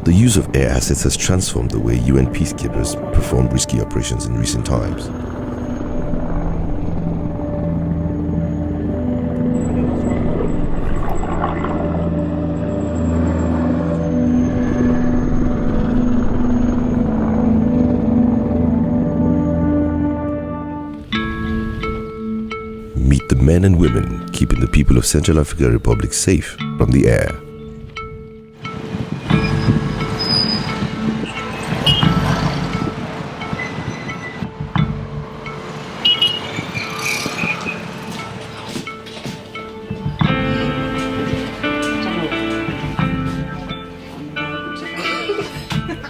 The use of air assets has transformed the way UN peacekeepers perform risky operations in recent times. Meet the men and women keeping the people of Central African Republic safe from the air.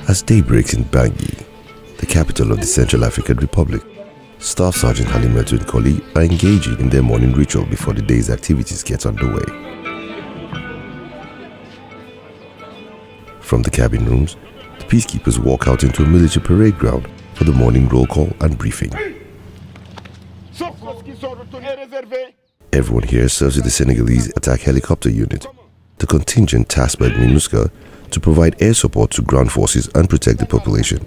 As day breaks in Bangui, the capital of the Central African Republic, Staff Sergeant Halimatu and colleagues are engaging in their morning ritual before the day's activities get underway. From the cabin rooms, the peacekeepers walk out into a military parade ground for the morning roll call and briefing. Everyone here serves with the Senegalese attack helicopter unit, the contingent tasked by Minusca to provide air support to ground forces and protect the population.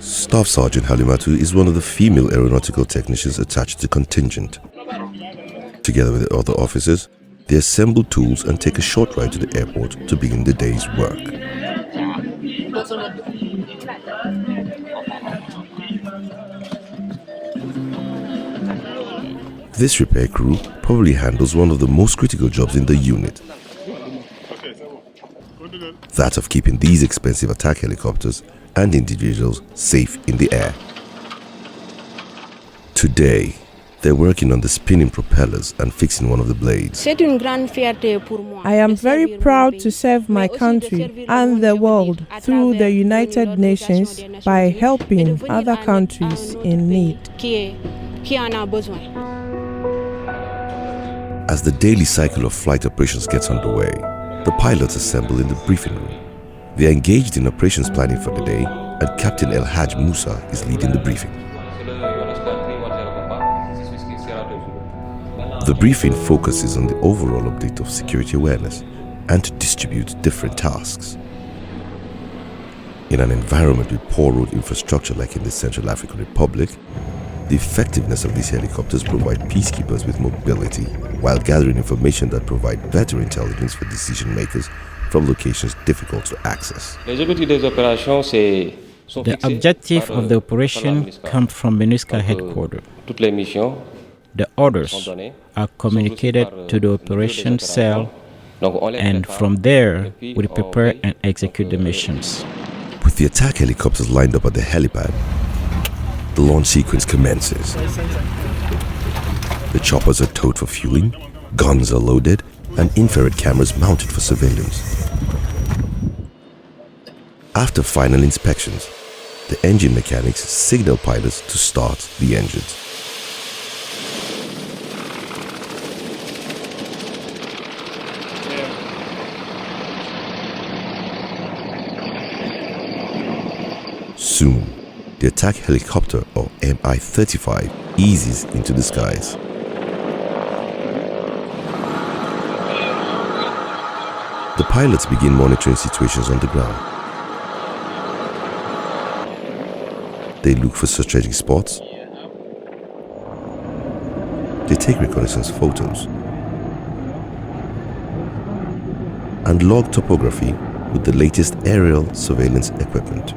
Staff Sergeant Halimatu is one of the female aeronautical technicians attached to the contingent. Together with the other officers, they assemble tools and take a short ride to the airport to begin the day's work. This repair crew probably handles one of the most critical jobs in the unit, that of keeping these expensive attack helicopters and individuals safe in the air. Today, they're working on the spinning propellers and fixing one of the blades. I am very proud to serve my country and the world through the United Nations by helping other countries in need. As the daily cycle of flight operations gets underway, the pilots assemble in the briefing room. They are engaged in operations planning for the day, and Captain El Haj Musa is leading the briefing. The briefing focuses on the overall update of security awareness and to distribute different tasks. In an environment with poor road infrastructure like in the Central African Republic, the effectiveness of these helicopters provide peacekeepers with mobility while gathering information that provide better intelligence for decision makers from locations difficult to access. The objective of the operation comes from Minusca headquarters. The orders are communicated to the operation cell, and from there we prepare and execute the missions. With the attack helicopters lined up at the helipad, the launch sequence commences. The choppers are towed for fueling, guns are loaded, and infrared cameras mounted for surveillance. After final inspections, the engine mechanics signal pilots to start the engines. Soon, the attack helicopter, or Mi-35, eases into the skies. The pilots begin monitoring situations on the ground. They look for strategic spots. They take reconnaissance photos and log topography with the latest aerial surveillance equipment.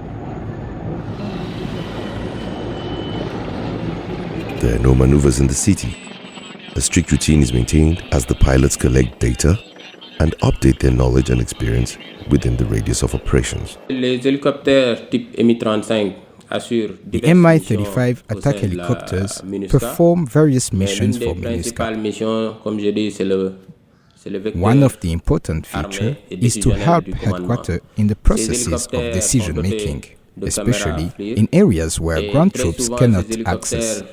There are no maneuvers in the city. A strict routine is maintained as the pilots collect data and update their knowledge and experience within the radius of operations. The Mi-35 attack helicopters perform various missions for Minusca. One of the important features is to help headquarters in the processes of decision making, especially in areas where ground troops cannot access.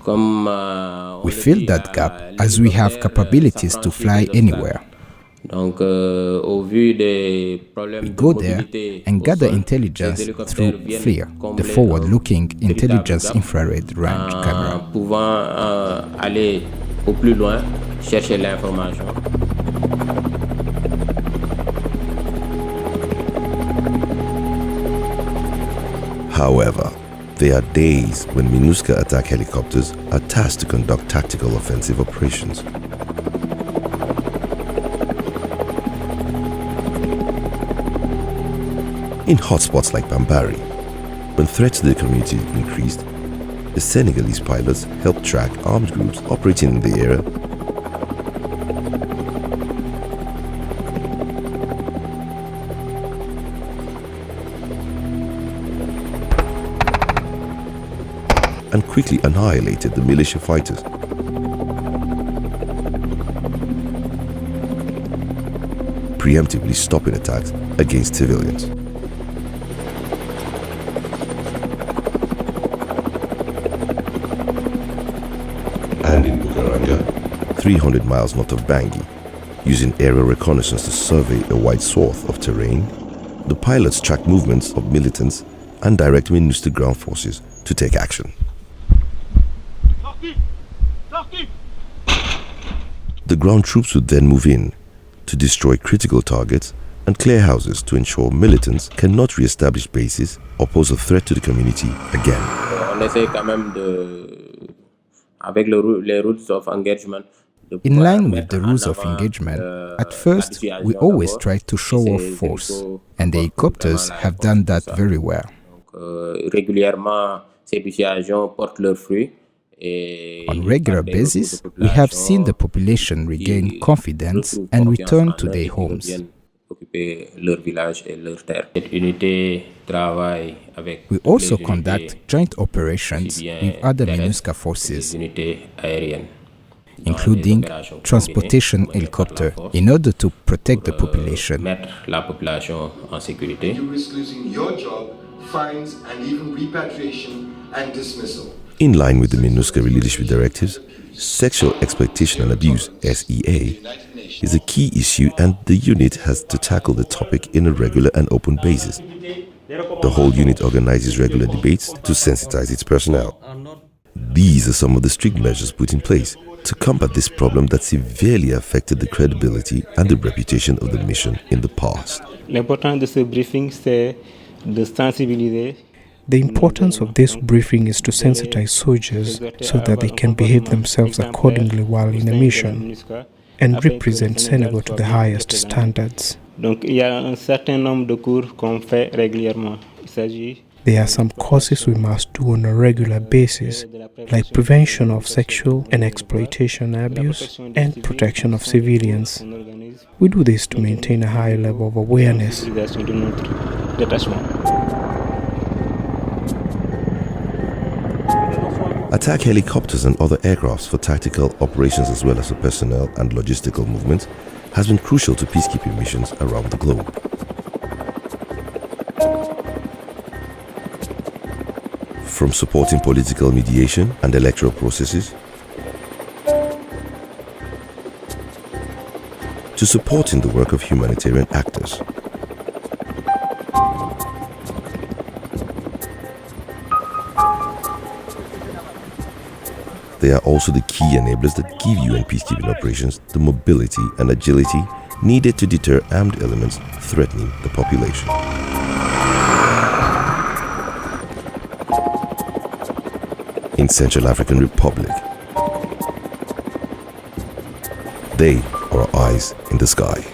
We fill that gap as we have capabilities to fly anywhere. We go there and gather intelligence through FLIR, the forward-looking intelligence infrared range camera. However, there are days when Minusca attack helicopters are tasked to conduct tactical offensive operations. In hotspots like Bambari, when threats to the community increased, the Senegalese pilots helped track armed groups operating in the area and quickly annihilated the militia fighters. Preemptively stopping attacks against civilians. And in Bukaranga, 300 miles north of Bangui, using aerial reconnaissance to survey a wide swath of terrain, the pilots track movements of militants and direct Minusca ground forces to take action. The ground troops would then move in to destroy critical targets and clear houses to ensure militants cannot re-establish bases or pose a threat to the community again. In line with the rules of engagement, at first we always try to show off force, and the helicopters have done that very well. On regular basis, we have seen the population regain confidence and return to their homes. We also conduct joint operations with other Minusca forces, including transportation helicopter, in order to protect the population. You risk losing your job, fines, and even repatriation and dismissal. In line with the Minusca leadership directives, sexual exploitation and abuse (SEA) is a key issue, and the unit has to tackle the topic in a regular and open basis. The whole unit organizes regular debates to sensitize its personnel. These are some of the strict measures put in place to combat this problem that severely affected the credibility and the reputation of the mission in the past. The importance of this briefing is to sensitize soldiers so that they can behave themselves accordingly while in a mission and represent Senegal to the highest standards. There are some courses we must do on a regular basis, like prevention of sexual and exploitation abuse and protection of civilians. We do this to maintain a high level of awareness. Attack helicopters and other aircrafts for tactical operations as well as for personnel and logistical movements has been crucial to peacekeeping missions around the globe. From supporting political mediation and electoral processes to supporting the work of humanitarian actors. They are also the key enablers that give UN peacekeeping operations the mobility and agility needed to deter armed elements threatening the population. In Central African Republic, they are our eyes in the sky.